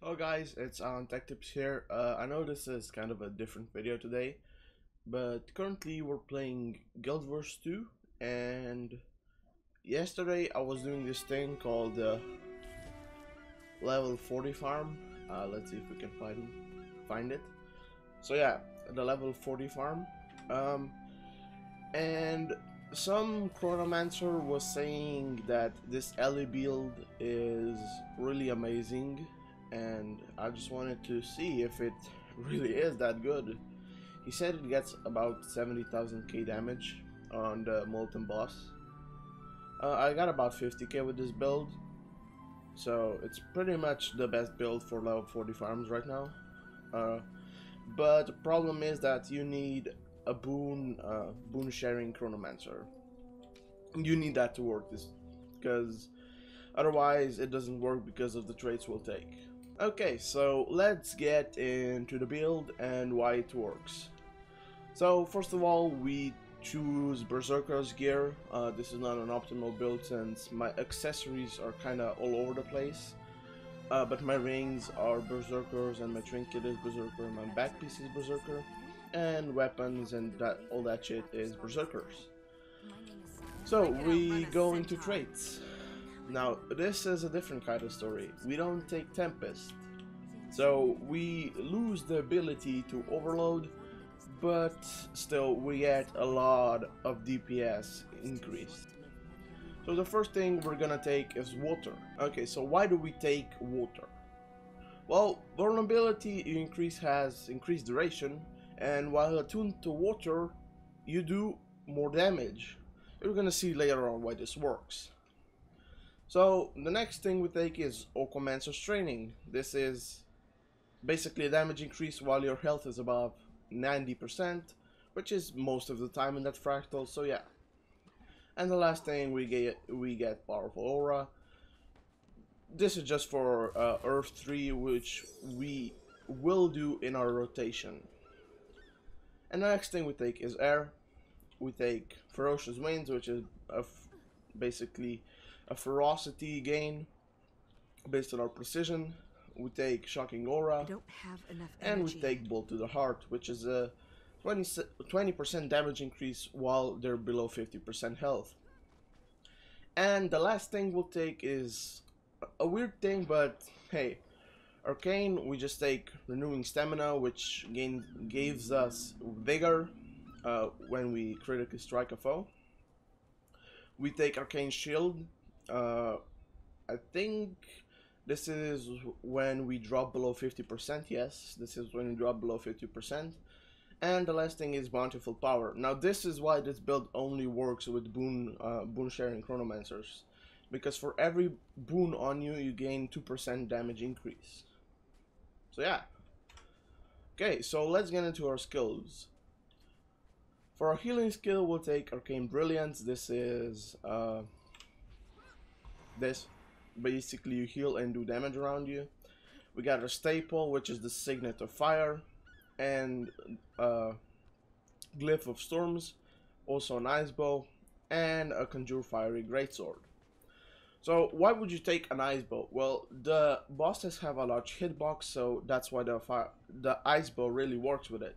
Hello guys, it's Tech Tips here. I know this is kind of a different video today, but currently we're playing Guild Wars 2, and yesterday I was doing this thing called level 40 farm. Let's see if we can find it. So yeah, the level 40 farm. And some chronomancer was saying that this ele build is really amazing, and I just wanted to see if it really is that good. He said it gets about 70,000k damage on the molten boss. I got about 50k with this build, so it's pretty much the best build for level 40 farms right now. But the problem is that you need a boon sharing chronomancer. You need that to work this, because otherwise it doesn't work because of the traits we'll take. Okay, so let's get into the build and why it works. So first of all, we choose Berserker's gear. This is not an optimal build since my accessories are kind of all over the place. But my rings are Berserkers, and my trinket is Berserker, and my back piece is Berserker, and weapons and all that shit is Berserkers. So we go into traits. Now this is a different kind of story. We don't take Tempest, so we lose the ability to overload, but still we get a lot of DPS increase. So the first thing we're gonna take is water. Okay, so why do we take water? Well, vulnerability increase has increased duration, and while attuned to water, you do more damage. You're gonna see later on why this works. So the next thing we take is Occlumencer's Training. This is basically a damage increase while your health is above 90%, which is most of the time in that fractal, so yeah. And the last thing we get Powerful Aura. This is just for Earth 3, which we will do in our rotation. And the next thing we take is Air. We take Ferocious Winds, which is basically a ferocity gain based on our precision. We take Shocking Aura, and we take Bolt to the Heart, which is a 20% damage increase while they're below 50% health. And the last thing we'll take is a weird thing, but hey, Arcane. We just take Renewing Stamina, which gives us Vigor when we critically strike a foe. We take Arcane Shield. I think this is when we drop below 50%. Yes, this is when we drop below 50%. And the last thing is Bountiful Power. Now this is why this build only works with boon sharing chronomancers, because for every boon on you, you gain 2% damage increase. So yeah. Okay, so let's get into our skills. For our healing skill, we'll take Arcane Brilliance. This is basically you heal and do damage around you. We got a staple, which is the Signet of Fire, and Glyph of Storms, also an Ice Bow, and a Conjure Fiery Greatsword. So why would you take an Ice Bow? Well, the bosses have a large hitbox, so that's why the Ice Bow really works with it.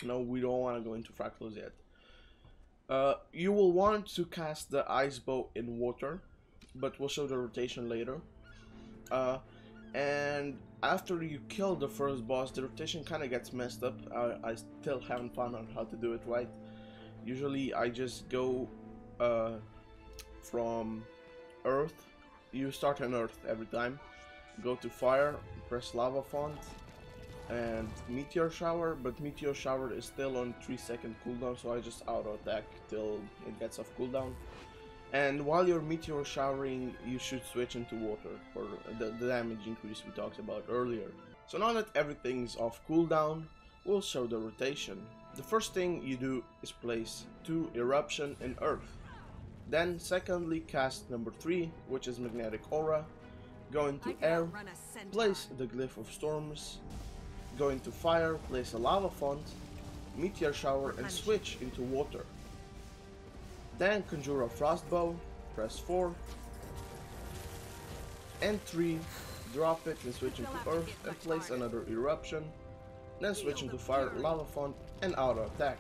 No, we don't want to go into fractals yet. You will want to cast the Ice Bow in water, but we'll show the rotation later. And after you kill the first boss, the rotation kind of gets messed up. I still haven't found out how to do it right. Usually I just go from Earth. You start on Earth every time. Go to Fire, press Lava Font, and Meteor Shower, but Meteor Shower is still on 3-second cooldown, so I just auto attack till it gets off cooldown. And while you're meteor showering, you should switch into water for the damage increase we talked about earlier. So now that everything's off cooldown, we'll show the rotation. The first thing you do is place 2 Eruption in Earth. Then secondly, cast number 3, which is Magnetic Aura. Go into Air, place the Glyph of Storms. Go into Fire, place a Lava Font, Meteor Shower, and switch into water. Then conjure a Frostbow, press 4, and 3, drop it, then switch into Earth and place another eruption, then switch into Fire, Lava Font, and auto attack.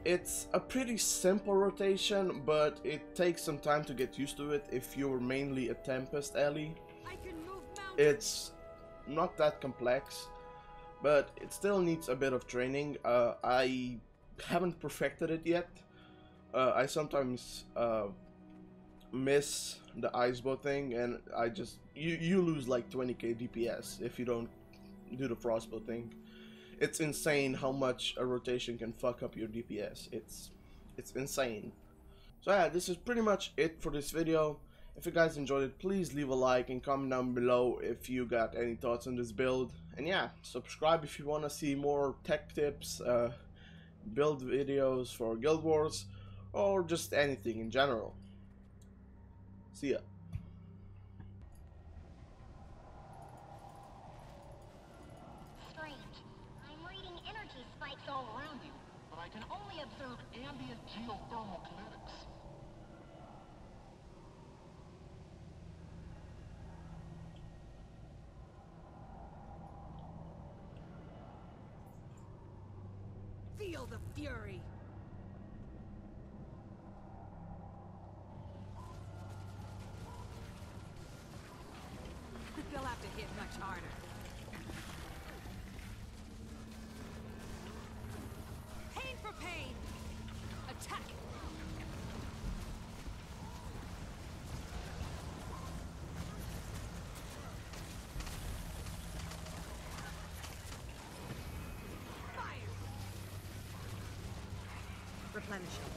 It's a pretty simple rotation, but it takes some time to get used to it if you're mainly a Tempest ally. It's not that complex, but it still needs a bit of training. I haven't perfected it yet. I sometimes miss the ice bow thing, and you lose like 20k DPS if you don't do the frostbow thing. It's insane how much a rotation can fuck up your DPS. It's insane. So yeah, this is pretty much it for this video. If you guys enjoyed it, please leave a like and comment down below if you got any thoughts on this build. And yeah, subscribe if you want to see more tech tips, build videos for Guild Wars, or just anything in general. See ya. Strange. I'm reading energy spikes all around you, but I can only observe ambient geothermal kinetics. Feel the fury! They'll have to hit much harder. Pain for pain! Attack! Fire! Replenishing.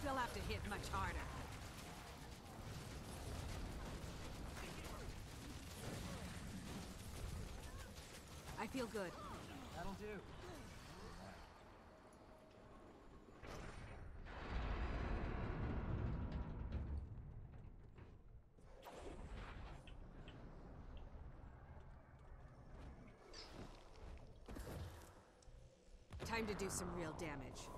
They'll have to hit much harder. I feel good. That'll do. Time to do some real damage.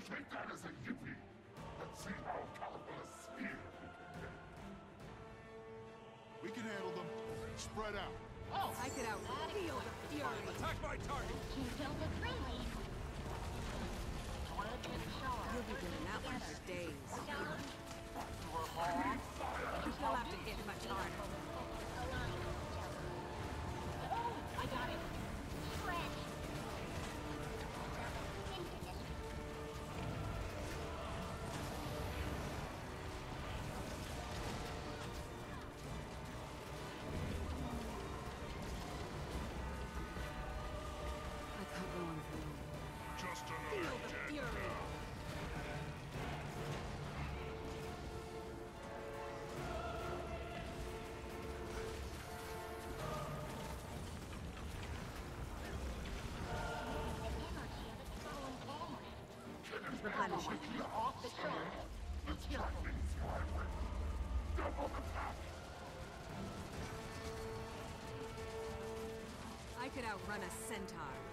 Take that as a yippee. Let's see how powerful a spear we can handle them. Spread out. Oh, I could feel the fury. Attack my target! you don't look friendly. Work and charge. You'll be doing that one for days. They'll They'll have to hit much harder. Oh, I got it. Shred. I can't go on for long. Just Feel another the dead fury. Replenishing. Off the track. Let's try things my way. Double the pack. I could outrun a centaur.